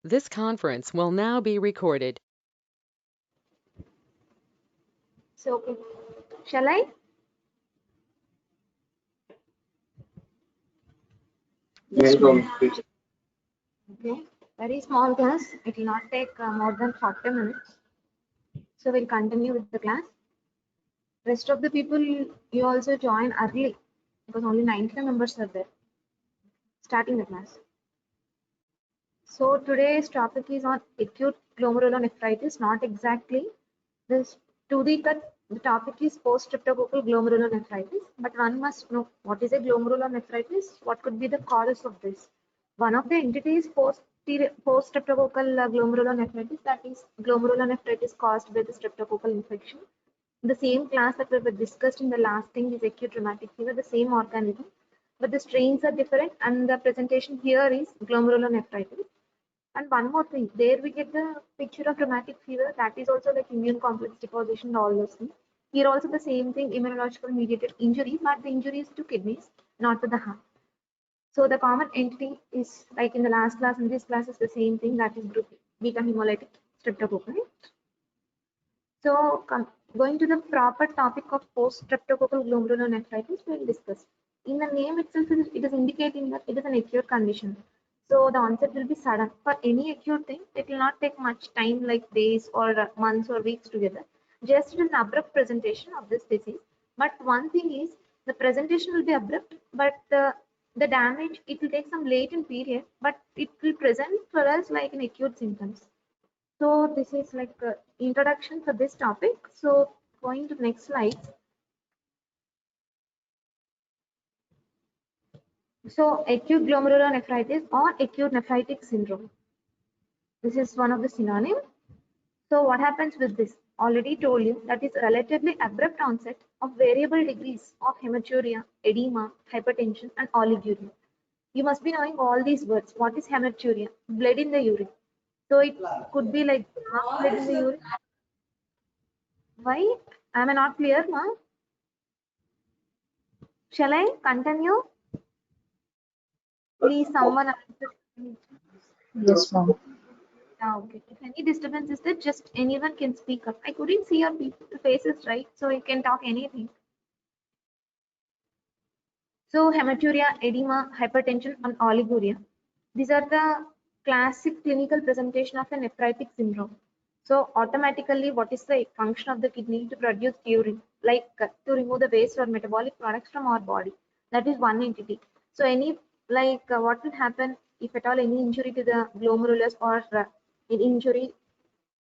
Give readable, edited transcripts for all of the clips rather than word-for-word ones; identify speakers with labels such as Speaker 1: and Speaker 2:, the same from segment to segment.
Speaker 1: This conference will now be recorded.
Speaker 2: So, okay. Shall I? Just a minute. Okay. Very small class. It will not take more than 40 minutes. So we'll continue with the class. Rest of the people, you also join early because only 95 members are there. Starting the class. So today's topic is on acute glomerulonephritis. Not exactly this. To the topic is post-streptococcal glomerulonephritis. But one must know what is a glomerulonephritis. What could be the causes of this? One of the entities post-streptococcal glomerulonephritis, that is glomerulonephritis caused by the streptococcal infection. The same class that we were discussed in the last thing is acute rheumatic fever, the same organism, but the strains are different and the presentation here is glomerulonephritis. And one more thing, there we get the picture of rheumatic fever, that is also like immune complex deposition and all those things. Here also the same thing, immunological mediated injury, but the injury is to kidneys, not to the heart. So the common entity is like in the last class, in this class is the same thing, that is group beta hemolytic streptococcal. So going to the proper topic of post-streptococcal glomerulonephritis, we will discuss. In the name itself, it is indicating that it is an acute condition. So the onset will be sudden. For any acute thing, it will not take much time like days or months or weeks together. Just an abrupt presentation of this disease. But one thing is the presentation will be abrupt, but the damage, it will take some latent period, but it will present for us like an acute symptoms. So this is like introduction for this topic. So going to next slide. So acute glomerulonephritis or acute nephritic syndrome. This is one of the synonym. So what happens with this? Already told you that is relatively abrupt onset of variable degrees of hematuria, edema, hypertension and oliguria. You must be knowing all these words. What is hematuria? Blood in the urine. So it could be like half blood in the urine. Why? Am I not clear, ma? Shall I continue? Please, someone answer.
Speaker 3: Yes, ma'am.
Speaker 2: Okay. If any disturbance is there, just anyone can speak up. I couldn't see your people faces, right? So you can talk anything. So hematuria, edema, hypertension, and oliguria. These are the classic clinical presentation of a nephritic syndrome. So automatically, what is the function of the kidney to produce urine, like to remove the waste or metabolic products from our body? That is one entity. So any like what will happen if at all any injury to the glomerulus or any injury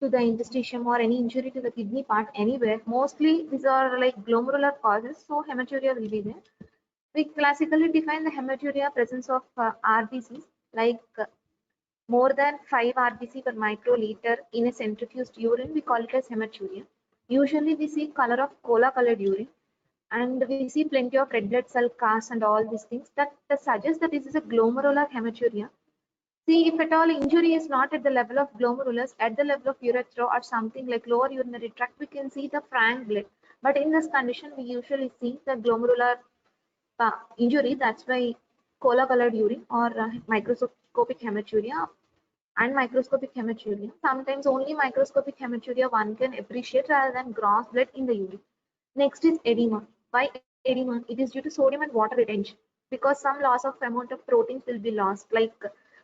Speaker 2: to the interstitium or any injury to the kidney part anywhere? Mostly these are like glomerular causes, so hematuria will be there. We classically define the hematuria presence of RBCs like more than 5 RBC per microliter in a centrifuged urine. We call it as hematuria. Usually we see color of cola colored urine and we see plenty of red blood cell casts and all these things that suggest that this is a glomerular hematuria. See, if at all injury is not at the level of glomerulus, at the level of urethra or something like lower urinary tract, we can see the frank blood. But in this condition, we usually see the glomerular injury. That's why cola colored urine or microscopic hematuria and microscopic hematuria. Sometimes only microscopic hematuria one can appreciate rather than gross blood in the urine. Next is edema. Why edema? It is due to sodium and water retention because some loss of amount of proteins will be lost. Like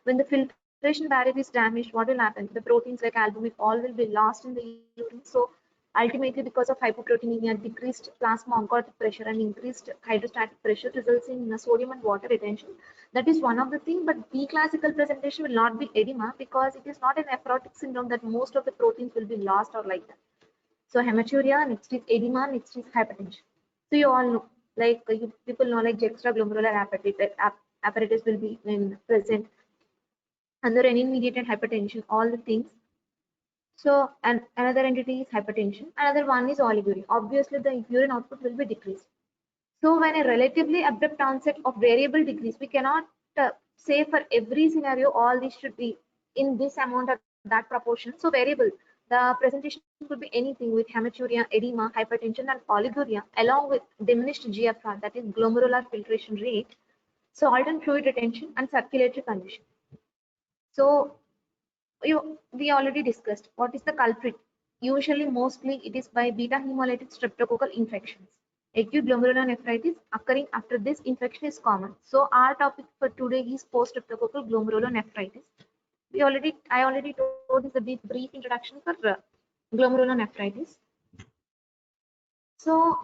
Speaker 2: when the filtration barrier is damaged, what will happen? The proteins like albumin all will be lost in the urine. So ultimately, because of hypoproteinemia, decreased plasma oncotic pressure and increased hydrostatic pressure results in sodium and water retention. That is one of the things, but the classical presentation will not be edema because it is not an nephrotic syndrome that most of the proteins will be lost or like that. So hematuria, next is edema, next is hypertension. So you all know, like you people know, like juxtaglomerular apparatus will be when present under renin-mediated hypertension, all the things. So and another entity is hypertension. Another one is oliguria. Obviously, the urine output will be decreased. So when a relatively abrupt onset of variable degrees, we cannot say for every scenario all these should be in this amount or that proportion. So variable. The presentation could be anything with hematuria, edema, hypertension, and oliguria, along with diminished GFR, that is glomerular filtration rate, salt and fluid retention, and circulatory condition. So We already discussed what is the culprit. Usually, mostly it is by beta hemolytic streptococcal infections. Acute glomerulonephritis occurring after this infection is common. So our topic for today is post-streptococcal glomerulonephritis. I already told this a bit brief introduction for glomerulonephritis. So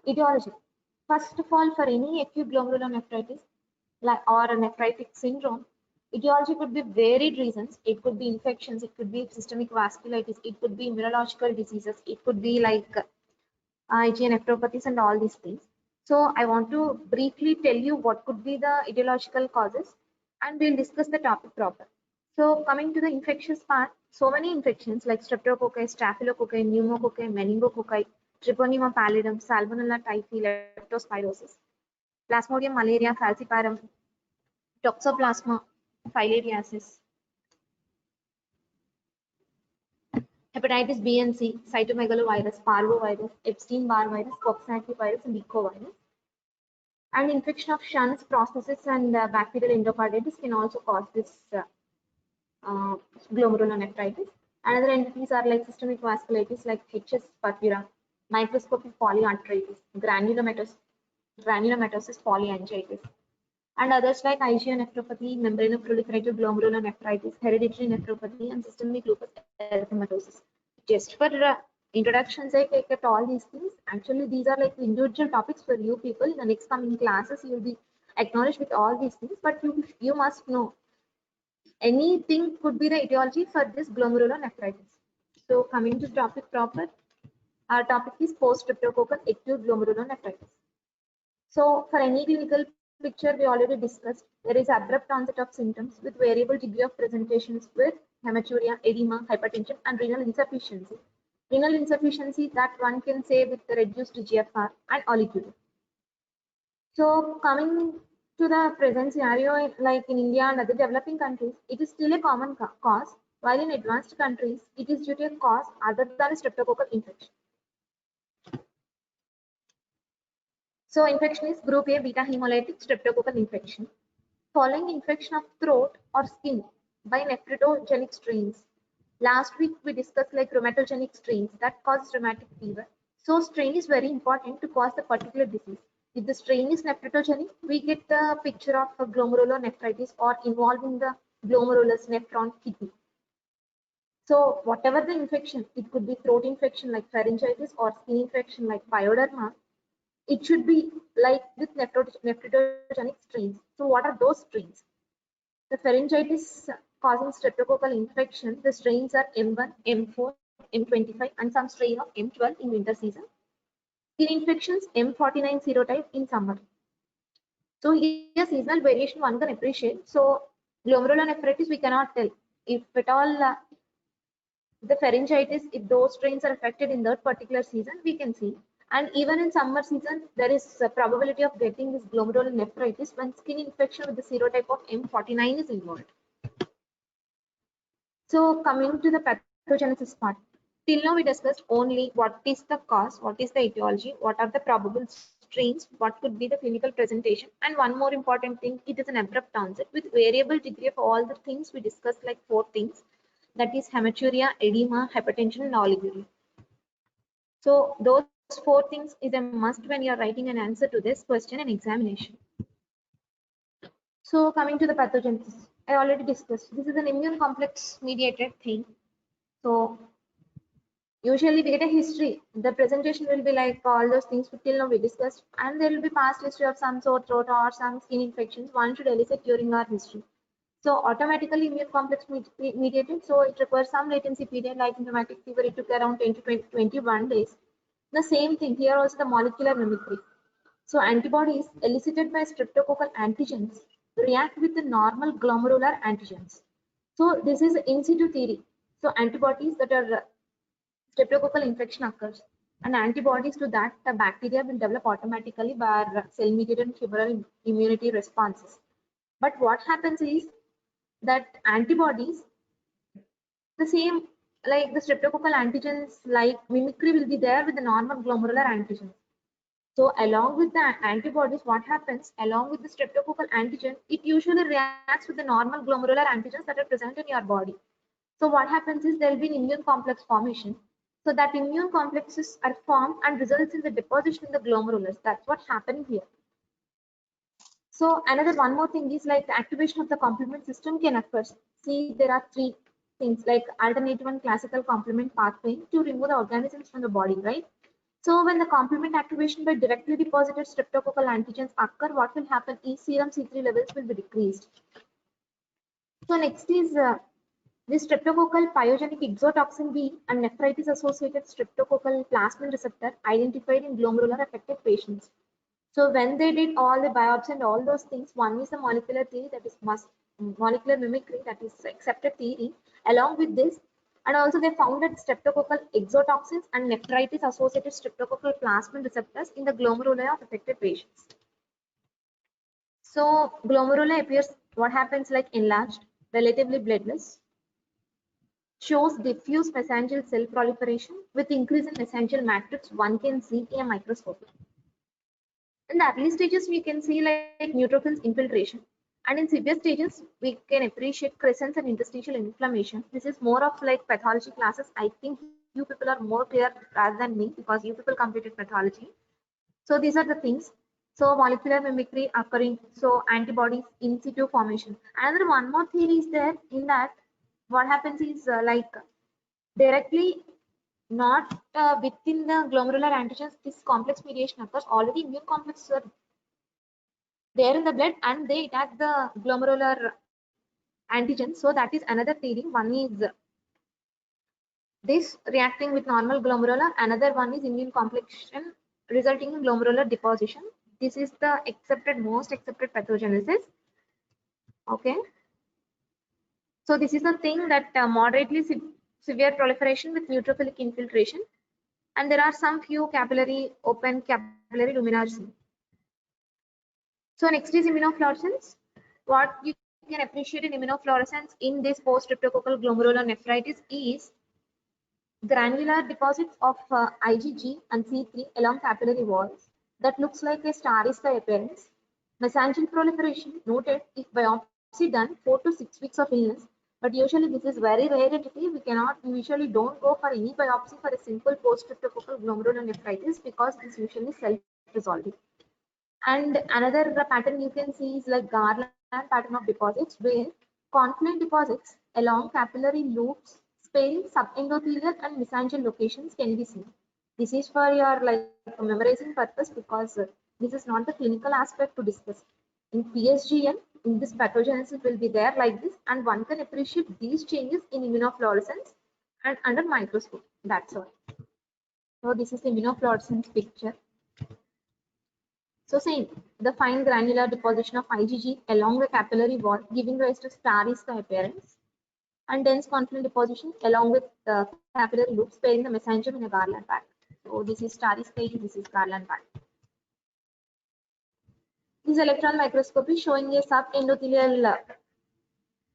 Speaker 2: etiology. First of all, for any acute glomerulonephritis or a nephritic syndrome, etiology could be varied reasons. It could be infections, it could be systemic vasculitis, it could be immunological diseases, it could be like IgA nephropathies and all these things. So I want to briefly tell you what could be the etiological causes, and we'll discuss the topic proper. So coming to the infectious part, so many infections like streptococci, staphylococci, pneumococci, meningococci, Treponema pallidum, Salmonella typhi, leptospirosis, Plasmodium malaria, falciparum, Toxoplasma filariasis, hepatitis B and C, cytomegalovirus, parvovirus, Epstein-Barr virus, Coxsackie virus, and ecovirus. And infection of shuns, processes, and bacterial endocarditis can also cause this glomerulonephritis. Another entities are like systemic vasculitis like HS purpura, microscopic polyarteritis, granulomatosis polyangiitis, and others like IgA nephropathy, membranoproliferative glomerulonephritis, hereditary nephropathy, and systemic lupus erythematosus. Just for introductions, I take at all these things. Actually, these are like individual topics for you people. In the next coming classes, you will be acknowledged with all these things, but you must know anything could be the etiology for this glomerulonephritis. So coming to topic proper, our topic is post-streptococcal acute glomerulonephritis. So for any clinical picture we already discussed, there is abrupt onset of symptoms with variable degree of presentations with hematuria, edema, hypertension, and renal insufficiency. Renal insufficiency that one can say with the reduced GFR and oliguria. So coming to the present scenario, like in India and other developing countries, it is still a common cause, while in advanced countries, it is due to a cause other than a streptococcal infection. So infection is group A, beta hemolytic streptococcal infection. Following infection of throat or skin by nephrogenic strains. Last week we discussed like rheumatogenic strains that cause rheumatic fever. So strain is very important to cause the particular disease. If the strain is nephrogenic, we get the picture of a glomerulonephritis or involving the glomerulus, nephron, kidney. So whatever the infection, it could be throat infection like pharyngitis or skin infection like pyoderma. It should be like with nephrogenic strains. So what are those strains? The pharyngitis causing streptococcal infection, the strains are M1, M4, M25, and some strain of M12 in winter season. Skin infections, M49 serotype in summer. So here seasonal variation one can appreciate. So glomerulonephritis we cannot tell. If at all the pharyngitis, if those strains are affected in that particular season, we can see. And even in summer season, there is a probability of getting this glomerulonephritis when skin infection with the serotype of M49 is involved. So coming to the pathogenesis part, till now we discussed only what is the cause, what is the etiology, what are the probable strains, what could be the clinical presentation, and one more important thing, it is an abrupt onset with variable degree of all the things we discussed, like 4 things, that is hematuria, edema, hypertension, and oliguria. So those 4 things is a must when you are writing an answer to this question in examination. So coming to the pathogenesis, I already discussed. This is an immune complex mediated thing. So usually we get a history. The presentation will be like all those things till now we discussed, and there will be past history of some sore throat or some skin infections one should elicit during our history. So automatically immune complex mediated. So it requires some latency period, like in rheumatic fever, it took around 10 to 21 days. The same thing here also the molecular mimicry. So antibodies elicited by streptococcal antigens react with the normal glomerular antigens. So this is in situ theory. So antibodies that are streptococcal infection occurs, and antibodies to that the bacteria will develop automatically by cell-mediated humoral immunity responses. But what happens is that antibodies, the same like the streptococcal antigens, like mimicry will be there with the normal glomerular antigens. So along with the antibodies, what happens along with the streptococcal antigen, it usually reacts with the normal glomerular antigens that are present in your body. So what happens is there will be an immune complex formation. So that immune complexes are formed and results in the deposition in the glomerulus. That's what's happening here. So another one more thing is like the activation of the complement system can occur. See, there are three things like alternative and classical complement pathway to remove the organisms from the body, right? So when the complement activation by directly deposited streptococcal antigens occur, what will happen is serum C3 levels will be decreased. So next is this streptococcal pyogenic exotoxin B and nephritis associated streptococcal plasmin receptor identified in glomerular affected patients. So when they did all the biopsy and all those things, one is the molecular theory, that is molecular mimicry, that is accepted theory. Along with this, and also they found that streptococcal exotoxins and nephritis associated streptococcal plasmin receptors in the glomeruli of affected patients. So glomeruli appears, what happens like enlarged, relatively bloodless, shows diffuse mesangial cell proliferation with increase in mesangial matrix one can see in a microscope. In the early stages, we can see like neutrophils infiltration, and in severe stages, we can appreciate crescents and interstitial inflammation. This is more of like pathology classes. I think you people are more clear rather than me because you people completed pathology. So these are the things. So molecular mimicry occurring, so antibodies in situ formation. Another one more theory is there in that what happens is like directly not within the glomerular antigens, this complex mediation occurs. Already immune complexes are there in the blood and they attack the glomerular antigens. So that is another theory. One is this reacting with normal glomerular, another one is immune complexion resulting in glomerular deposition. This is the most accepted pathogenesis. Okay. So this is a thing that moderately severe proliferation with neutrophilic infiltration, and there are some few open capillary luminar. So next is immunofluorescence. What you can appreciate in immunofluorescence in this post-streptococcal glomerular nephritis is granular deposits of IgG and C3 along capillary walls that looks like a starry sky appearance. Mesangial proliferation noted if biopsy done 4 to 6 weeks of illness, but usually this is very rare entity. We usually don't go for any biopsy for a simple post-streptococcal glomerular nephritis because this usually self-resolving. And another pattern you can see is like garland pattern of deposits where confluent deposits along capillary loops sparing subendothelial and mesangial locations can be seen. This is for your like memorizing purpose because this is not the clinical aspect to discuss. In PSGN, in this pathogenesis will be there like this, and one can appreciate these changes in immunofluorescence and under microscope. That's all. So this is the immunofluorescence picture. So same, the fine granular deposition of IgG along the capillary wall giving rise to starry sky appearance, and dense confluent deposition along with the capillary loops pairing the mesangium in a garland pattern. So this is starry sky, this is garland pattern. This electron microscopy showing a subendothelial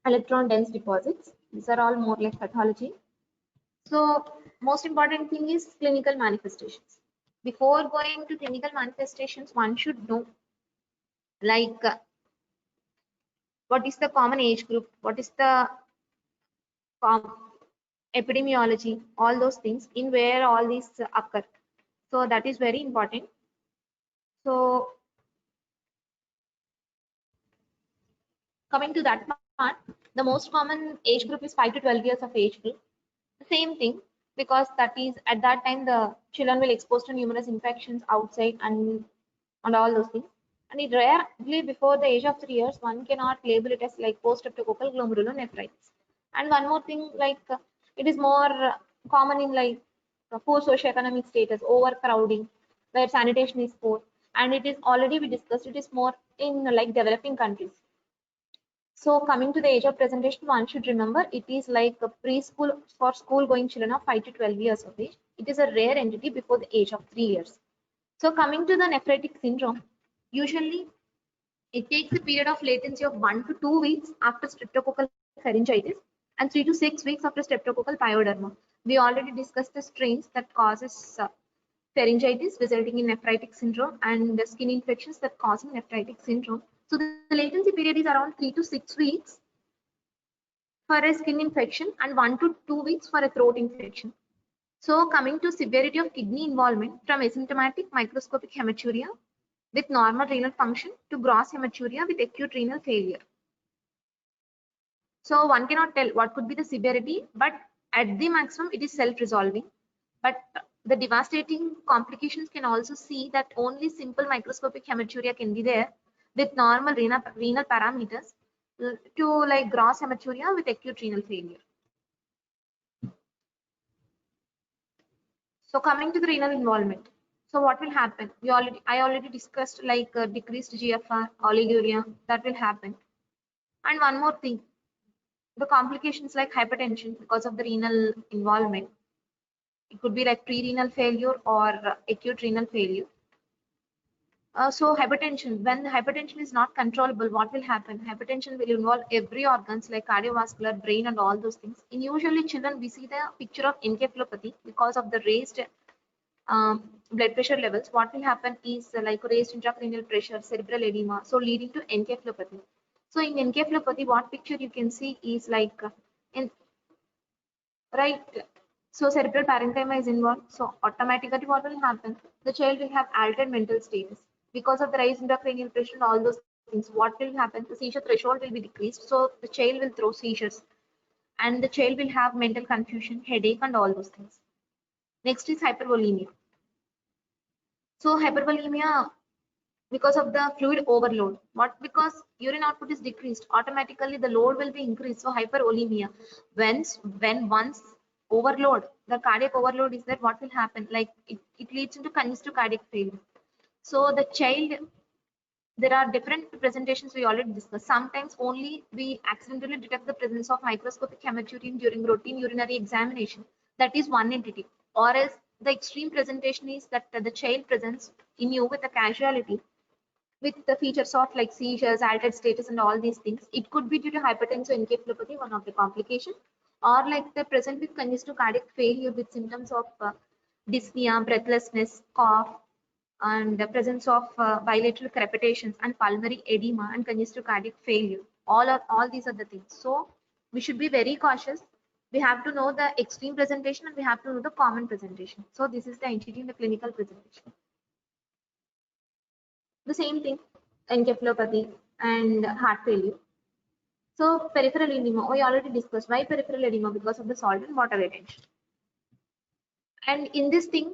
Speaker 2: electron dense deposits. These are all more like pathology. So most important thing is clinical manifestations. Before going to clinical manifestations, one should know like what is the common age group, what is the epidemiology, all those things in where all these occur. So that is very important. So coming to that part, the most common age group is 5 to 12 years of age group. The same thing, because that is at that time the children will expose to numerous infections outside and all those things. And it rarely before the age of 3 years, one cannot label it as like post-streptococcal glomerulonephritis. And one more thing, like it is more common in like poor socioeconomic status, overcrowding, where sanitation is poor, and it is already we discussed. It is more in like developing countries. So coming to the age of presentation, one should remember it is like a preschool for school-going children of 5 to 12 years of age. It is a rare entity before the age of 3 years. So coming to the nephritic syndrome, usually it takes a period of latency of 1 to 2 weeks after streptococcal pharyngitis and 3 to 6 weeks after streptococcal pyoderma. We already discussed the strains that causes pharyngitis resulting in nephritic syndrome and the skin infections that causing nephritic syndrome. So the latency period is around 3 to 6 weeks for a skin infection and 1 to 2 weeks for a throat infection. So coming to severity of kidney involvement, from asymptomatic microscopic hematuria with normal renal function to gross hematuria with acute renal failure. So one cannot tell what could be the severity, but at the maximum it is self-resolving. But the devastating complications can also see that only simple microscopic hematuria can be there with normal renal parameters to like gross hematuria with acute renal failure. So coming to the renal involvement. So what will happen? I already discussed like decreased GFR, oliguria, that will happen. And one more thing, the complications like hypertension because of the renal involvement. It could be like pre-renal failure or acute renal failure. So hypertension, when hypertension is not controllable, what will happen? Hypertension will involve every organs like cardiovascular, brain and all those things. In usually children, we see the picture of encephalopathy because of the raised blood pressure levels. What will happen is like raised intracranial pressure, cerebral edema, so leading to encephalopathy. So in encephalopathy, what picture you can see is like in right. So cerebral parenchyma is involved. So automatically what will happen? The child will have altered mental status because of the rise in the cranial pressure and all those things. What will happen? The seizure threshold will be decreased. So the child will throw seizures and the child will have mental confusion, headache and all those things. Next is hypervolemia. So hypervolemia because of the fluid overload. What? Because urine output is decreased, automatically the load will be increased. So hyperolemia. When once overload, the cardiac overload is there, what will happen? Like it leads into congestive cardiac failure. So the child, there are different presentations we already discussed. Sometimes only we accidentally detect the presence of microscopic hematuria during routine urinary examination. That is one entity. Or else the extreme presentation is that the child presents in you with a casualty with the features of like seizures, altered status, and all these things. It could be due to hypertension, encephalopathy, one of the complications, or like they're present with congestive cardiac failure with symptoms of dyspnea, breathlessness, cough, and the presence of bilateral crepitations and pulmonary edema and congestive cardiac failure. All these are the things. So we should be very cautious. We have to know the extreme presentation and we have to know the common presentation. So this is the entity in the clinical presentation. The same thing, encephalopathy and heart failure. So peripheral edema, we already discussed why peripheral edema, because of the salt and water retention. And in this thing,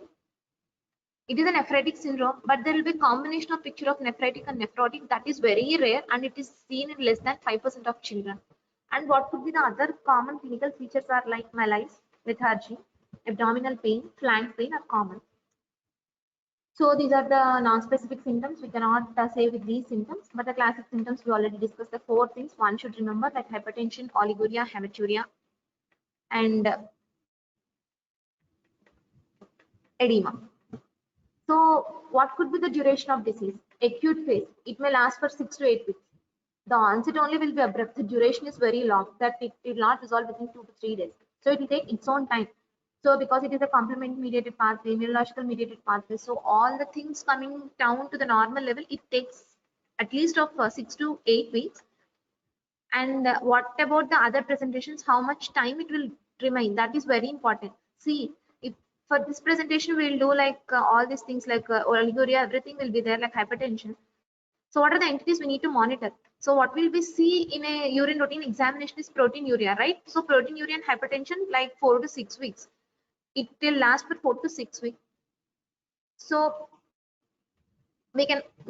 Speaker 2: it is a nephritic syndrome, but there will be a combination of picture of nephritic and nephrotic that is very rare and it is seen in less than 5% of children. And what could be the other common clinical features are like malaise, lethargy, abdominal pain, flank pain are common. So these are the non-specific symptoms. We cannot say with these symptoms, but the classic symptoms we already discussed. The 4 things one should remember, like hypertension, oliguria, hematuria, and edema. So what could be the duration of disease? Acute phase, it may last for 6 to 8 weeks. The onset only will be abrupt. The duration is very long, that it will not resolve within 2 to 3 days. So it will take its own time. So because it is a complement mediated pathway, neurological mediated pathway, so all the things coming down to the normal level, it takes at least of 6 to 8 weeks. And what about the other presentations? How much time it will remain? That is very important. See, if for this presentation we'll do like all these things like oliguria, everything will be there like hypertension. So what are the entities we need to monitor? So what will we see in a urine routine examination is proteinuria, right? So proteinuria and hypertension like 4 to 6 weeks. It will last for 4 to 6 weeks. So we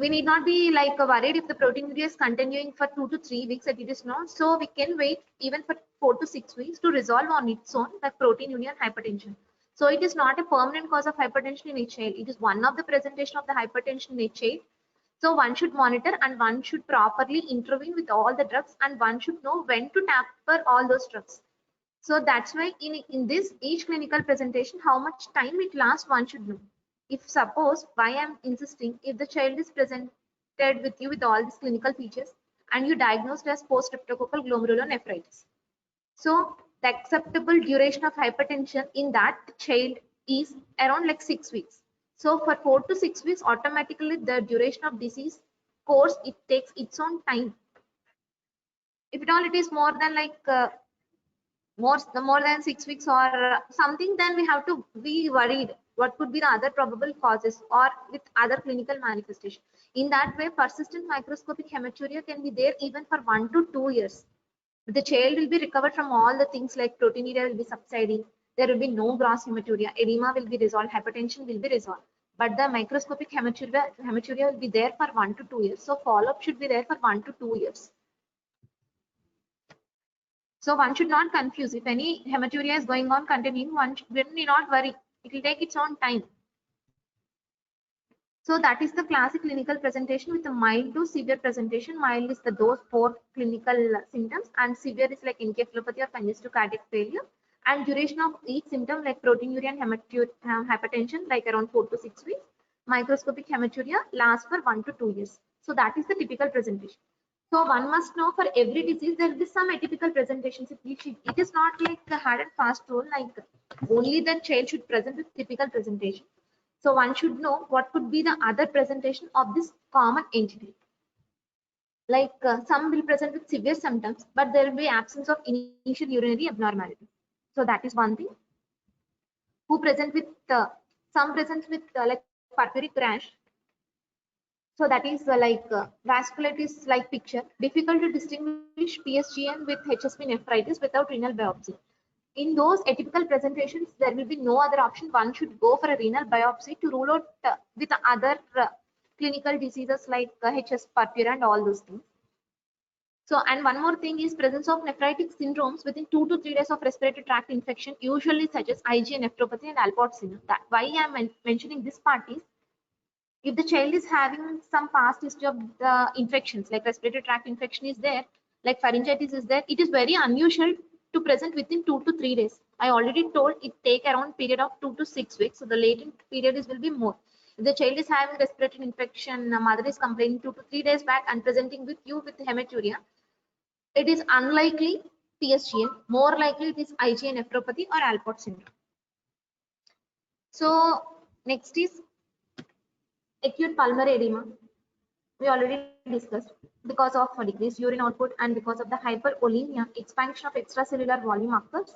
Speaker 2: need not be like worried if the proteinuria is continuing for 2 to 3 weeks that it is not. So we can wait even for 4 to 6 weeks to resolve on its own like proteinuria and hypertension. So it is not a permanent cause of hypertension in a child. It is one of the presentation of the hypertension in a child. So one should monitor and one should properly intervene with all the drugs and one should know when to taper all those drugs. So that's why in this each clinical presentation, how much time it lasts, one should know. If suppose, why I'm insisting, if the child is presented with you with all these clinical features and you diagnosed as post-streptococcal glomerulonephritis. So the acceptable duration of hypertension in that child is around like 6 weeks. So for 4 to 6 weeks, automatically the duration of disease course, it takes its own time. If at all it is more than like more than 6 weeks or something, then we have to be worried what could be the other probable causes or with other clinical manifestation. In that way, persistent microscopic hematuria can be there even for 1 to 2 years. The child will be recovered from all the things like proteinuria will be subsiding, there will be no gross hematuria, edema will be resolved, hypertension will be resolved. But the microscopic hematuria will be there for 1 to 2 years. So follow-up should be there for 1 to 2 years. So one should not confuse. If any hematuria is going on continuing, one need not worry. It will take its own time. So that is the classic clinical presentation with a mild to severe presentation. Mild is those 4 clinical symptoms, and severe is like encephalopathy or congestive cardiac failure. And duration of each symptom like proteinuria and hypertension like around 4 to 6 weeks. Microscopic hematuria lasts for 1 to 2 years. So that is the typical presentation. So one must know for every disease there will be some atypical presentations. It is not like a hard and fast rule, like only the child should present with typical presentation. So one should know what could be the other presentation of this common entity. Like some will present with severe symptoms, but there will be absence of initial urinary abnormality. So that is one thing. Who present with some presents with like purpuric rash. So that is vasculitis like picture. Difficult to distinguish PSGN with HSP nephritis without renal biopsy. In those atypical presentations, there will be no other option. One should go for a renal biopsy to rule out with other clinical diseases like HS purpura and all those things. So, and one more thing is presence of nephritic syndromes within 2 to 3 days of respiratory tract infection usually suggests IgA nephropathy and Alport syndrome. That why I am mentioning this part is, if the child is having some past history of the infections like respiratory tract infection is there, like pharyngitis is there, it is very unusual to present within 2 to 3 days. I already told it take around period of 2 to 6 weeks. So the latent period will be more. If the child is having respiratory infection, the mother is complaining 2 to 3 days back and presenting with you with hematuria, it is unlikely PSGN, more likely it is IgA nephropathy or Alport syndrome. So next is acute pulmonary edema. We already discussed, because of decreased urine output and because of the hyperolemia, expansion of extracellular volume occurs,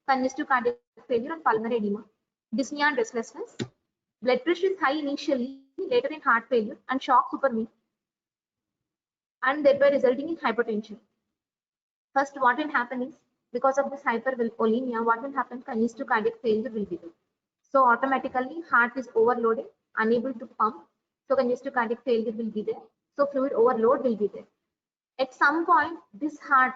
Speaker 2: congestive cardiac failure and pulmonary edema, dyspnea and restlessness. Blood pressure is high initially, later in heart failure and shock supervened, and thereby resulting in hypertension. First, what will happen is, because of this hyperolemia, what will happen? Congestive cardiac failure will be there. So automatically heart is overloaded, unable to pump. So congestive cardiac failure will be there. So fluid overload will be there. At some point, this heart,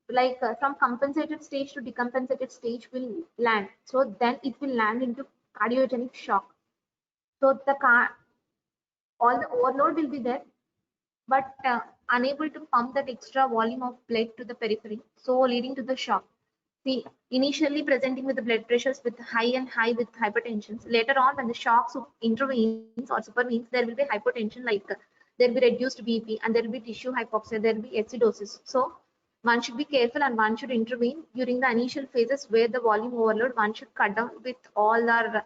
Speaker 2: like from compensated stage to decompensated stage, will land. So then it will land into cardiogenic shock. So all the overload will be there, but unable to pump that extra volume of blood to the periphery, so leading to the shock. See, initially presenting with the blood pressures with high and high with hypertension. Later on, when the shock intervenes or supervenes, there will be hypotension, like there will be reduced BP and there will be tissue hypoxia, there will be acidosis. So one should be careful and one should intervene during the initial phases where the volume overload. One should cut down with all our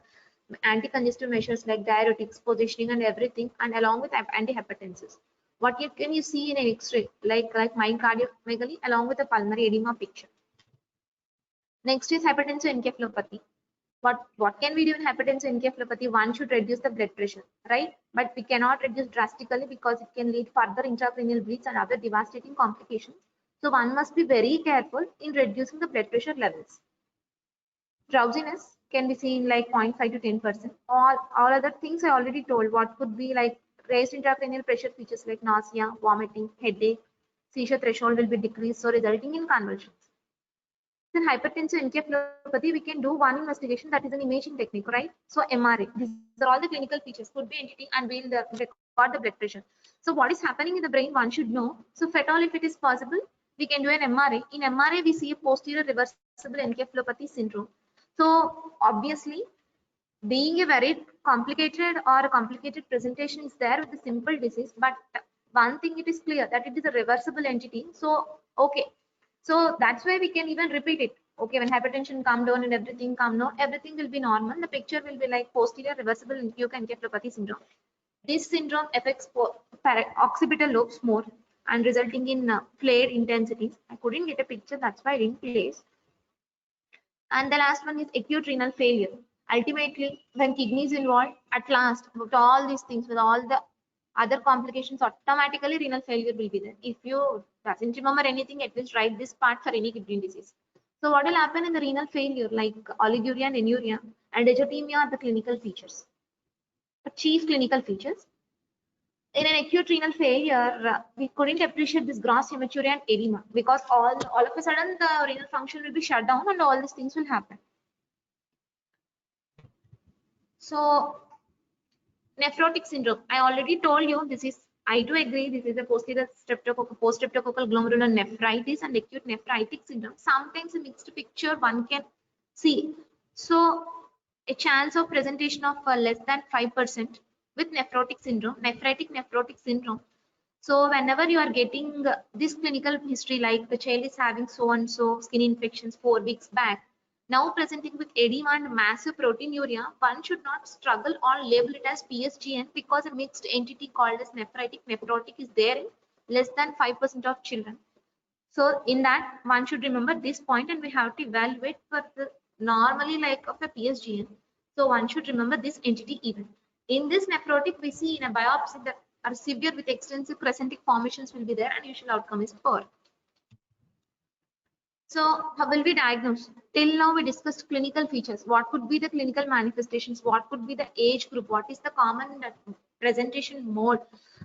Speaker 2: anti-congestive measures like diuretics, positioning and everything, and along with antihypertensives. What can you see in an X-ray, like mild cardiomegaly along with a pulmonary edema picture. Next is hypertensive encephalopathy. What can we do in hypertensive encephalopathy? One should reduce the blood pressure, right? But we cannot reduce drastically because it can lead further intracranial bleeds and other devastating complications. So one must be very careful in reducing the blood pressure levels. Drowsiness can be seen like 0.5 to 10%. All other things I already told. What could be like raised intracranial pressure features like nausea, vomiting, headache, seizure threshold will be decreased, so resulting in convulsions. In hypertensive encephalopathy, we can do one investigation, that is an imaging technique, right? So MRA, these are all the clinical features, could be entity, and we'll record the blood pressure. So what is happening in the brain, one should know. So if at all, if it is possible, we can do an MRA. In MRA, we see a posterior reversible encephalopathy syndrome. So obviously, being a very complicated presentation is there with the simple disease, but one thing it is clear that it is a reversible entity. So okay, so that's why we can even repeat it. Okay, when hypertension come down and everything come down, everything will be normal. The picture will be like posterior reversible encephalopathy syndrome. This syndrome affects occipital lobes more and resulting in flared intensities. I couldn't get a picture, that's why I didn't place. And the last one is acute renal failure. Ultimately, when kidney is involved, at last, with all these things, with all the other complications, automatically renal failure will be there. If you doesn't remember anything, at least write this part for any kidney disease. So what will happen in the renal failure, like oliguria and anuria and azotemia are the clinical features, the chief clinical features. In an acute renal failure, we couldn't appreciate this gross hematuria and edema because all of a sudden the renal function will be shut down and all these things will happen. So nephrotic syndrome, I already told you this is, I do agree, this is a posterior streptococcal, post-streptococcal glomerular nephritis and acute nephritic syndrome. Sometimes a mixed picture one can see. So a chance of presentation of less than 5% with nephrotic syndrome, nephrotic syndrome. So whenever you are getting this clinical history, like the child is having so and so skin infections 4 weeks back, now presenting with edema and massive proteinuria, one should not struggle or label it as PSGN because a mixed entity called as nephrotic is there in less than 5% of children. So in that, one should remember this point and we have to evaluate for the normally like of a PSGN. So one should remember this entity even. In this nephrotic, we see in a biopsy that are severe with extensive crescentic formations will be there and usual outcome is poor. So how will we diagnose? Till now we discussed clinical features. What could be the clinical manifestations? What could be the age group? What is the common presentation mode?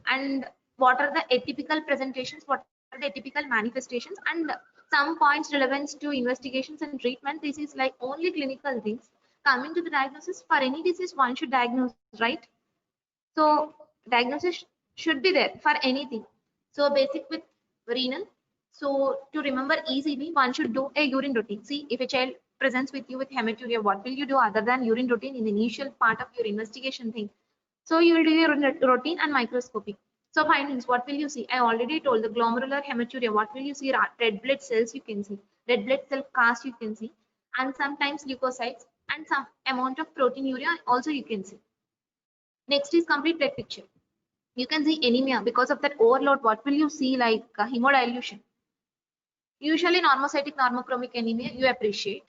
Speaker 2: And what are the atypical presentations? What are the atypical manifestations? And some points relevance to investigations and treatment. This is like only clinical things. Coming to the diagnosis, for any disease, one should diagnose, right? So diagnosis should be there for anything. So basic with renal. So to remember easily, one should do a urine routine. See, if a child presents with you with hematuria, what will you do other than urine routine in the initial part of your investigation thing? So you will do your routine and microscopy. So findings, what will you see? I already told the glomerular hematuria. What will you see? Red blood cells you can see. Red blood cell cast you can see. And sometimes leukocytes and some amount of proteinuria also you can see. Next is complete blood picture. You can see anemia because of that overload. What will you see like hemodilution? Usually normocytic normochromic anemia you appreciate.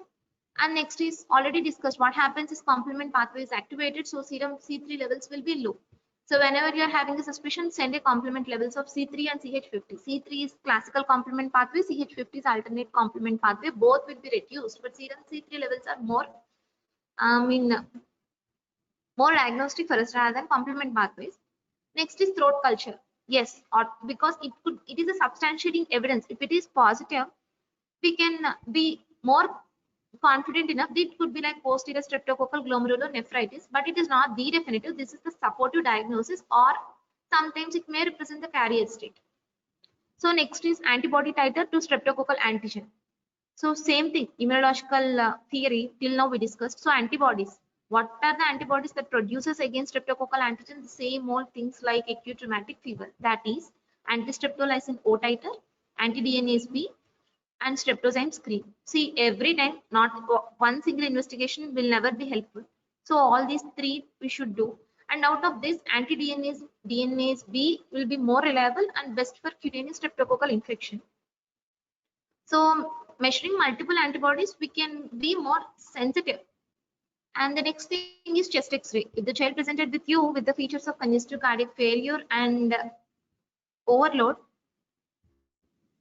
Speaker 2: And next is already discussed what happens is complement pathway is activated, so serum C3 levels will be low. So whenever you are having a suspicion, send a complement levels of C3 and CH50. C3 is classical complement pathway, CH50 is alternate complement pathway. Both will be reduced, but serum C3 levels are more more diagnostic for us rather than complement pathways. Next is throat culture. Yes, or because it is a substantiating evidence. If it is positive, we can be more confident enough that it could be like posterior streptococcal glomerular nephritis, but it is not the definitive. This is the supportive diagnosis, or sometimes it may represent the carrier state. So next is antibody titer to streptococcal antigen. So same thing, immunological theory till now we discussed. So antibodies, what are the antibodies that produces against streptococcal antigen? The same old things like acute rheumatic fever, that is anti-streptolysin O titer, anti-DNase B, and streptozyme screen. See, every time, not one single investigation will never be helpful. So all these three we should do. And out of this, anti-DNase B will be more reliable and best for cutaneous streptococcal infection. So measuring multiple antibodies, we can be more sensitive. And the next thing is chest X-ray. If the child presented with you with the features of congestive cardiac failure and overload,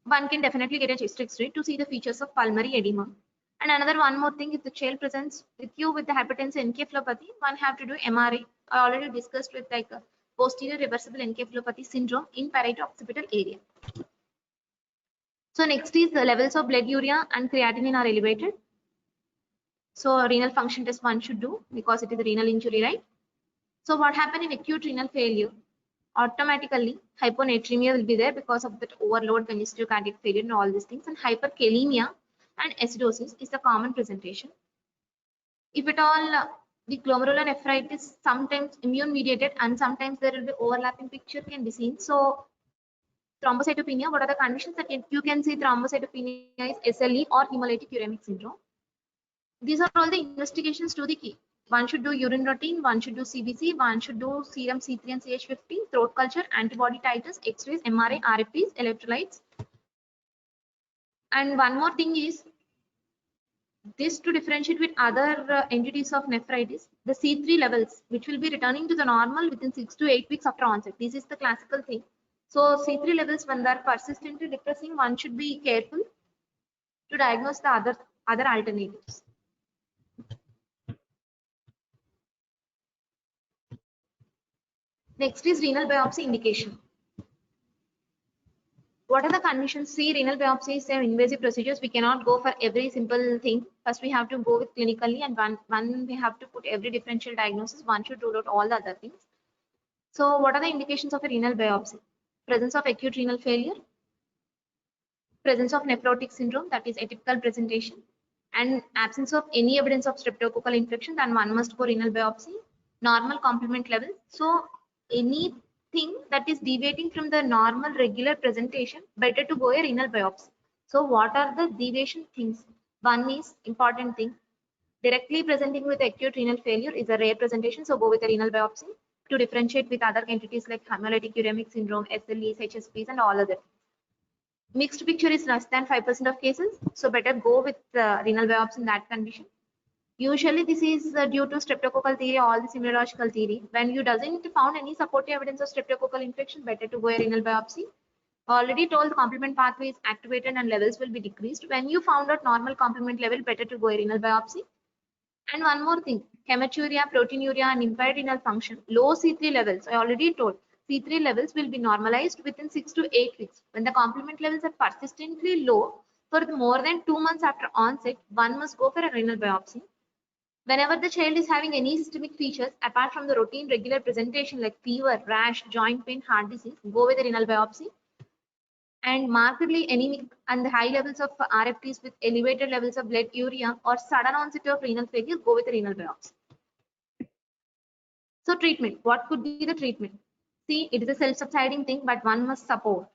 Speaker 2: one can definitely get a chest X-ray to see the features of pulmonary edema. And another one more thing, if the child presents with you with the hypertensive encephalopathy, one have to do MRI. I already discussed with like a posterior reversible encephalopathy syndrome in parieto-occipital area. So next is the levels of blood urea and creatinine are elevated. So renal function test one should do because it is a renal injury, right? So what happened in acute renal failure? Automatically hyponatremia will be there because of that overload, congestive cardiac failure and all these things, and hyperkalemia and acidosis is the common presentation. If at all the glomerular nephritis sometimes immune mediated and sometimes there will be overlapping picture can be seen. So thrombocytopenia, what are the conditions that you can see? Thrombocytopenia is SLE or hemolytic uremic syndrome. These are all the investigations to the key. One should do urine routine, one should do CBC, one should do serum C3 and CH50, throat culture, antibody titers, X-rays, MRI, RFPs, electrolytes. And one more thing is this to differentiate with other entities of nephritis, the C3 levels, which will be returning to the normal within 6 to 8 weeks after onset. This is the classical thing. So C3 levels, when they are persistently depressing, one should be careful to diagnose the other alternatives. Next is renal biopsy indication. What are the conditions? See, renal biopsy is an invasive procedures. We cannot go for every simple thing. First, we have to go with clinically, and one we have to put every differential diagnosis. One should rule out all the other things. So, what are the indications of a renal biopsy? Presence of acute renal failure, presence of nephrotic syndrome, that is atypical presentation, and absence of any evidence of streptococcal infection, then one must go renal biopsy. Normal complement level. So, anything that is deviating from the normal regular presentation, better to go a renal biopsy. So, what are the deviation things? One is important thing. Directly presenting with acute renal failure is a rare presentation, so go with a renal biopsy to differentiate with other entities like hemolytic uremic syndrome, SLEs, HSPs, and all other. Mixed picture is less than 5% of cases, so better go with renal biopsy in that condition. Usually, this is due to streptococcal theory, all the immunological theory. When you doesn't found any supportive evidence of streptococcal infection, better to go a renal biopsy. Already told the complement pathway is activated and levels will be decreased. When you found out normal complement level, better to go a renal biopsy. And one more thing, hematuria, proteinuria, and impaired renal function, low C3 levels, I already told, C3 levels will be normalized within 6 to 8 weeks. When the complement levels are persistently low for more than 2 months after onset, one must go for a renal biopsy. Whenever the child is having any systemic features, apart from the routine regular presentation like fever, rash, joint pain, heart disease, go with a renal biopsy. And markedly anemic and the high levels of RFTs with elevated levels of blood urea or sudden onset of renal failure, go with a renal biopsy. So treatment, what could be the treatment? See, it is a self-subsiding thing, but one must support.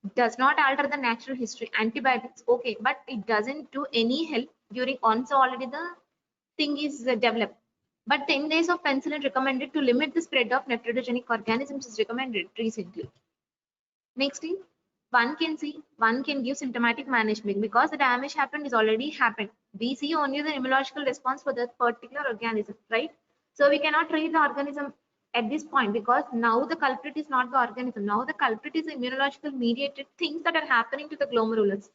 Speaker 2: It does not alter the natural history. Antibiotics, okay, but it doesn't do any help during once already the thing is developed. But 10 days of penicillin recommended to limit the spread of nephrogenic organisms is recommended recently. Next is, one can give symptomatic management because the damage happened is already happened. We see only the immunological response for that particular organism, right? So we cannot treat the organism at this point because now the culprit is not the organism. Now the culprit is the immunological mediated things that are happening to the glomerulus.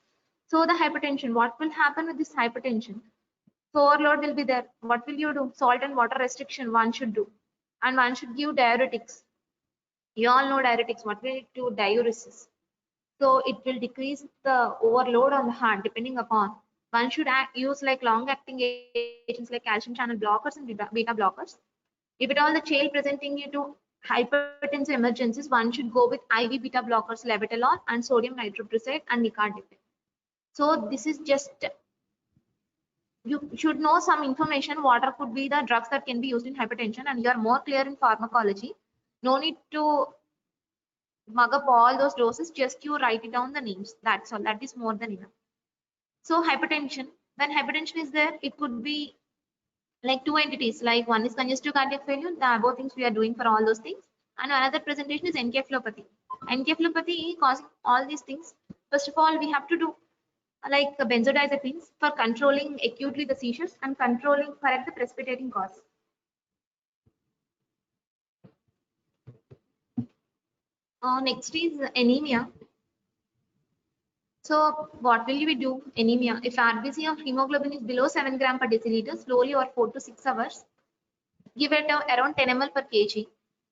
Speaker 2: So the hypertension, what will happen with this hypertension? So overload will be there. What will you do? Salt and water restriction one should do. And one should give diuretics. You all know diuretics. What will it do? Diuresis. So it will decrease the overload on the heart depending upon. One should use like long-acting agents like calcium channel blockers and beta blockers. If at all the child presenting you to hypertensive emergencies, one should go with IV beta blockers, labetalol and sodium nitroprusside and nicardipine. So this is just, you should know some information what could be the drugs that can be used in hypertension, and you are more clear in pharmacology. No need to mug up all those doses, just you write it down the names. That's all. That is more than enough. So hypertension, when hypertension is there, it could be like two entities, like one is congestive cardiac failure, the above things we are doing for all those things, and another presentation is encephalopathy. Encephalopathy causing all these things. First of all, we have to do like benzodiazepines for controlling acutely the seizures and controlling correct the precipitating cause. Next is anemia. So what will we do? Anemia. If RBC of hemoglobin is below 7 gram per deciliter, slowly over 4 to 6 hours, give it around 10 ml per kg.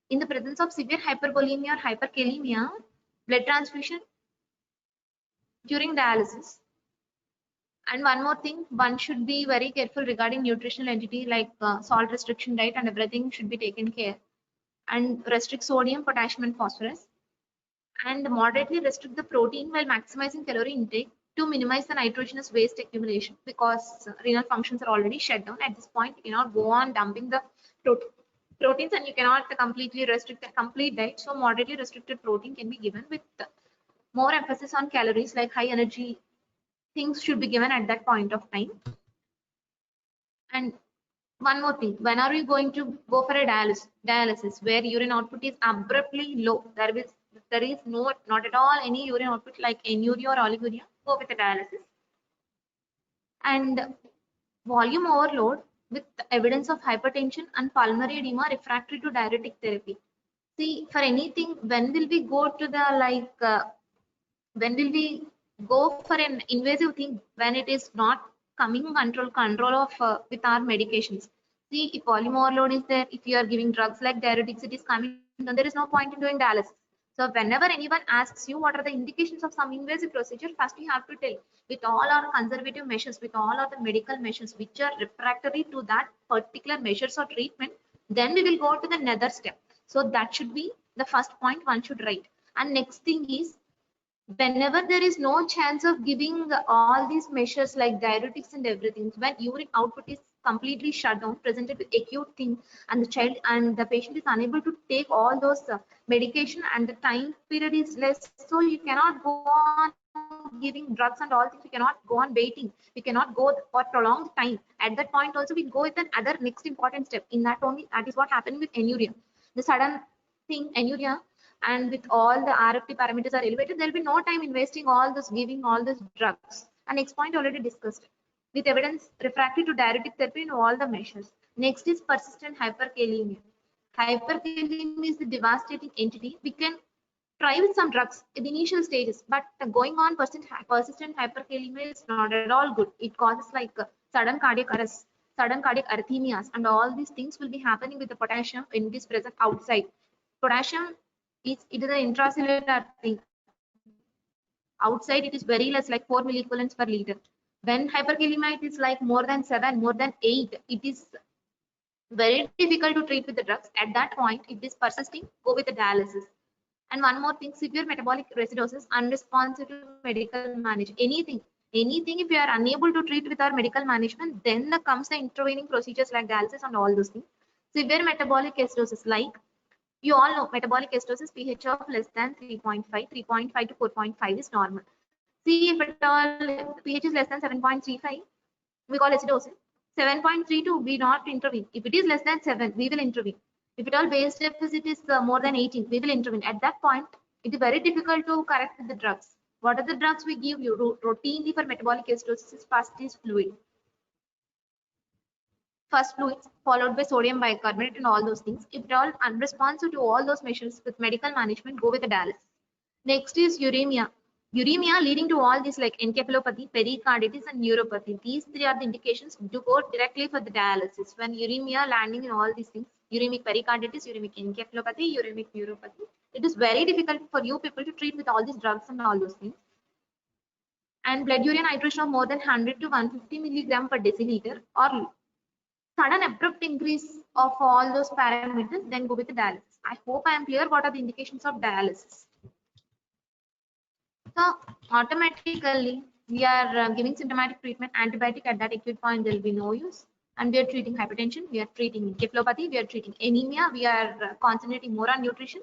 Speaker 2: In the presence of severe hypervolemia or hyperkalemia, blood transfusion during dialysis. And one more thing, one should be very careful regarding nutritional entity like salt restriction diet, and everything should be taken care. And restrict sodium, potassium, and phosphorus. And moderately restrict the protein while maximizing calorie intake to minimize the nitrogenous waste accumulation, because renal functions are already shut down at this point. You cannot go on dumping the proteins, and you cannot completely restrict the complete diet. So moderately restricted protein can be given with more emphasis on calories, like high energy things should be given at that point of time. And one more thing, when are we going to go for a dialysis where urine output is abruptly low? There is not at all any urine output like anuria or oliguria, go with a dialysis. And volume overload with evidence of hypertension and pulmonary edema refractory to diuretic therapy. See, for anything, when will we go to the when will we go for an invasive thing when it is not coming control of with our medications? See, if volume overload is there, if you are giving drugs like diuretics, it is coming, then there is no point in doing dialysis. So whenever anyone asks you what are the indications of some invasive procedure, first you have to tell with all our conservative measures, with all of the medical measures which are refractory to that particular measures or treatment, then we will go to the nether step. So that should be the first point one should write. And next thing is, whenever there is no chance of giving all these measures like diuretics and everything, when urine output is completely shut down, presented with acute thing, and the child and the patient is unable to take all those medication, and the time period is less, so you cannot go on giving drugs and all things, we cannot go on waiting, we cannot go for prolonged time. At that point also we go with another next important step. In that only, that is what happened with anuria, the sudden thing anuria, and with all the RFT parameters are elevated, there will be no time investing all this, giving all these drugs. And next point already discussed, with evidence refractory to diuretic therapy in all the measures. Next is persistent hyperkalemia. Hyperkalemia is the devastating entity. We can try with some drugs in the initial stages, but going on persistent hyperkalemia is not at all good. It causes like sudden cardiac arrest, sudden cardiac arrhythmias, and all these things will be happening with the potassium when it is present outside. Potassium it is an intracellular thing. Outside it is very less, like 4 milliequivalents per liter. When hyperkalemia it is like more than 7, more than 8, it is very difficult to treat with the drugs. At that point, it is persisting, go with the dialysis. And one more thing, severe metabolic acidosis, unresponsive to medical management. Anything, if we are unable to treat with our medical management, then comes the intervening procedures like dialysis and all those things. Severe metabolic acidosis, like you all know, metabolic acidosis pH of less than 3.5, 3.5 to 4.5 is normal. See, if at all pH is less than 7.35, we call acidosis. 7.32, we not intervene. If it is less than 7, we will intervene. If at all base deficit is more than 18, we will intervene. At that point, it is very difficult to correct with the drugs. What are the drugs we give you routinely for metabolic acidosis? First is fluid. First fluids, followed by sodium bicarbonate and all those things. If at all unresponsive to all those measures with medical management, go with the dialysis. Next is uremia. Uremia leading to all these like encephalopathy, pericarditis, and neuropathy. These three are the indications to go directly for the dialysis. When uremia landing in all these things, uremic pericarditis, uremic encephalopathy, uremic neuropathy, it is very difficult for you people to treat with all these drugs and all those things. And blood urea nitration of more than 100 to 150 milligram per deciliter, or sudden abrupt increase of all those parameters, then go with the dialysis. I hope I am clear what are the indications of dialysis. So automatically we are giving symptomatic treatment, antibiotic at that acute point there will be no use, and we are treating hypertension, we are treating encephalopathy, we are treating anemia, we are concentrating more on nutrition,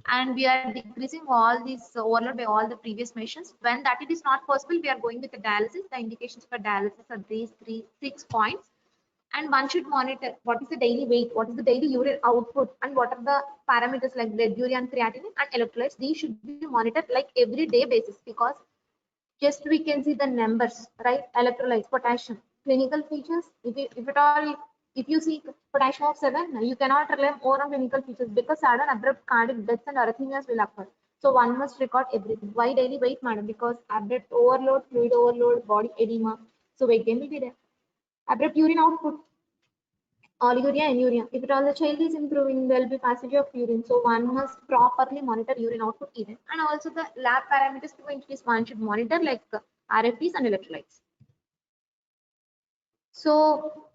Speaker 2: and we are decreasing all these overload by all the previous measures. When that it is not possible, we are going with the dialysis. The indications for dialysis are these 6 points. And one should monitor what is the daily weight, what is the daily urine output, and what are the parameters like blood urea and creatinine and electrolytes. These should be monitored like every day basis, because just we can see the numbers, right? Electrolytes, potassium, clinical features. If at all, if you see potassium of 7, you cannot rely more on clinical features, because sudden abrupt cardiac deaths and arrhythmias will occur. So one must record everything. Why daily weight, madam? Because abrupt overload, fluid overload, body edema, so weight gain will be there. Abrupt urine output, oliguria and urea. If at all the child is improving, there will be passage of urine. So one must properly monitor urine output even. And also the lab parameters to introduce, one should monitor like RFTs and electrolytes. So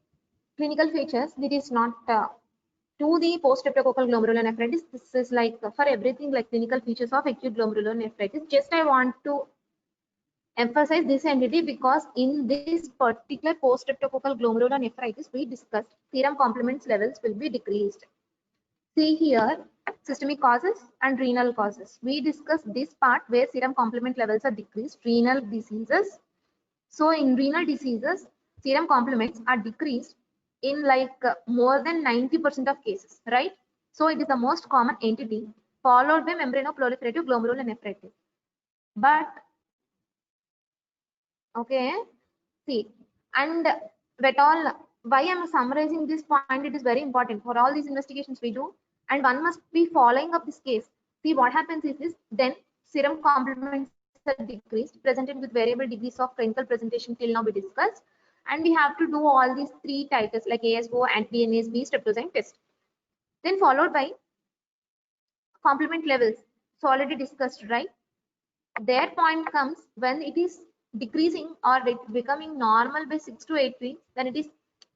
Speaker 2: clinical features, this is not to the post-streptococcal glomerulonephritis. This is like for everything like clinical features of acute glomerulonephritis. Just I want to emphasize this entity, because in this particular post-streptococcal glomerulonephritis, we discussed serum complements levels will be decreased. See here, systemic causes and renal causes. We discussed this part where serum complement levels are decreased, renal diseases. So in renal diseases, serum complements are decreased in like more than 90% of cases, right? So it is the most common entity, followed by membranoproliferative glomerulonephritis. But okay, see, and why I'm summarizing this point, it is very important for all these investigations we do, and one must be following up this case. See what happens is this, then serum complements are decreased, presented with variable degrees of clinical presentation till now we discussed, and we have to do all these three titers like ASO, anti-NASB, streptozine test. Then followed by complement levels. So already discussed, right? Their point comes when it is decreasing or becoming normal by 6 to 8 weeks, then it is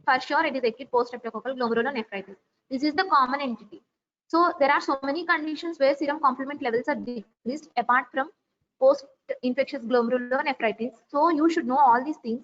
Speaker 2: for sure it is acute post-streptococcal glomerulonephritis. This is the common entity. So there are so many conditions where serum complement levels are decreased apart from post-infectious glomerulonephritis. So you should know all these things.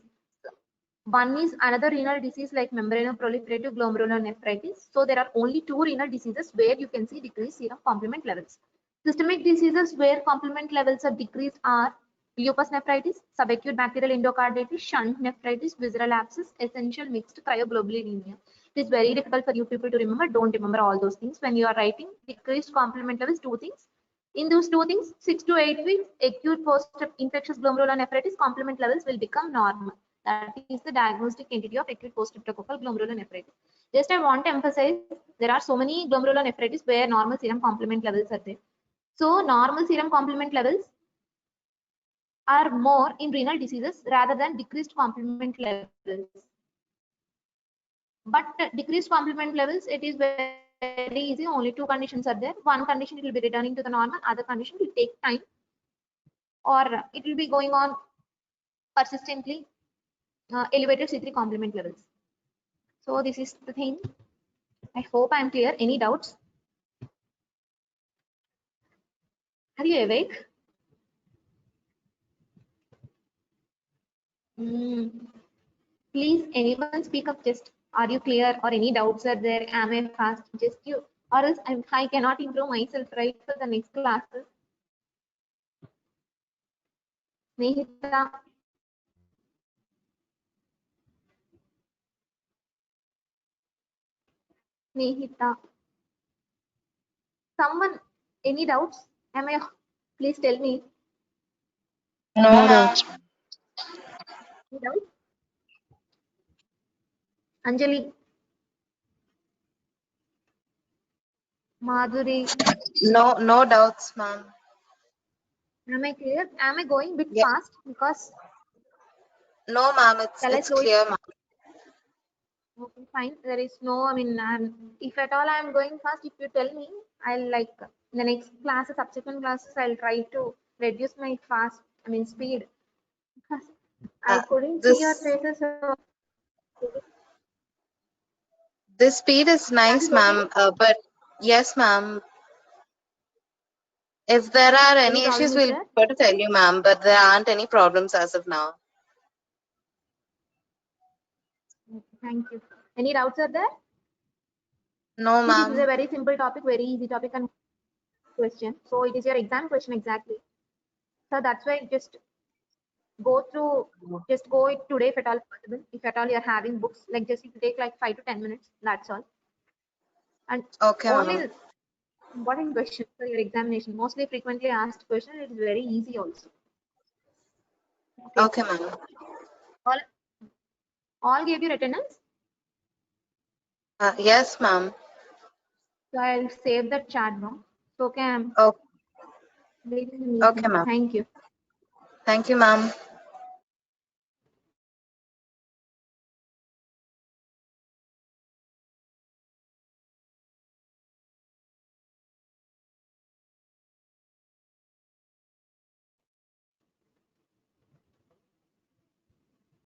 Speaker 2: One is another renal disease like membranoproliferative glomerulonephritis. So there are only two renal diseases where you can see decreased serum complement levels. Systemic diseases where complement levels are decreased are lupus nephritis, subacute bacterial endocarditis, shunt nephritis, visceral abscess, essential mixed cryoglobulinemia. It is very difficult for you people to remember. Don't remember all those things. When you are writing decreased complement levels, two things. In those two things, 6 to 8 weeks, acute post-infectious glomerulonephritis complement levels will become normal. That is the diagnostic entity of acute post-streptococcal glomerulonephritis. Just I want to emphasize, there are so many glomerulonephritis where normal serum complement levels are there. So normal serum complement levels are more in renal diseases rather than decreased complement levels. But decreased complement levels, it is very easy. Only two conditions are there. One condition, it will be returning to the normal. Other condition will take time, or it will be going on persistently elevated C3 complement levels. So this is the thing. I hope I am clear. Any doubts? Are you awake? Please, anyone speak up. Just are you clear or any doubts are there? Am I fast? Just you, or else I cannot improve myself right for the next classes. Snehita. Snehita. Someone, any doubts? Am I? Please tell me.
Speaker 3: No, ma'am.
Speaker 2: Any doubts? Anjali. Madhuri.
Speaker 3: No doubts, ma'am.
Speaker 2: Am I clear? Am I going a bit
Speaker 3: Yeah.
Speaker 2: fast? Because
Speaker 3: No, ma'am.
Speaker 2: shall I
Speaker 3: It's
Speaker 2: slow it?
Speaker 3: clear, ma'am.
Speaker 2: Okay, fine. There is no, I mean, if at all I'm going fast, if you tell me, I'll like the next classes, subsequent classes, I'll try to reduce my fast, I mean, speed. Because I couldn't see your
Speaker 3: This
Speaker 2: faces. So
Speaker 3: speed is
Speaker 2: that
Speaker 3: nice,
Speaker 2: is okay.
Speaker 3: ma'am. But yes, ma'am. If there are
Speaker 2: Any
Speaker 3: any
Speaker 2: problem
Speaker 3: issues,
Speaker 2: is
Speaker 3: we'll
Speaker 2: there?
Speaker 3: try to tell you, ma'am. But there aren't any problems as of now.
Speaker 2: Thank you. Any doubts are there?
Speaker 3: No,
Speaker 2: See, this is a
Speaker 3: ma'am.
Speaker 2: very simple topic, very easy topic and question. So it is your exam question exactly. So that's why just go it today if at all possible. If at all you're having books, like just it will take like 5 to 10 minutes. That's all. And
Speaker 3: Okay,
Speaker 2: only
Speaker 3: ma'am.
Speaker 2: important question for your examination. Mostly frequently asked question. It is very easy also. Okay.
Speaker 3: Okay, ma'am.
Speaker 2: All all gave your attendance.
Speaker 3: Yes, ma'am.
Speaker 2: So I'll save that chat now. So okay, I'm
Speaker 3: Oh,
Speaker 2: leaving the
Speaker 3: okay,
Speaker 2: meeting.
Speaker 3: ma'am.
Speaker 2: Thank you.
Speaker 3: Thank you, ma'am.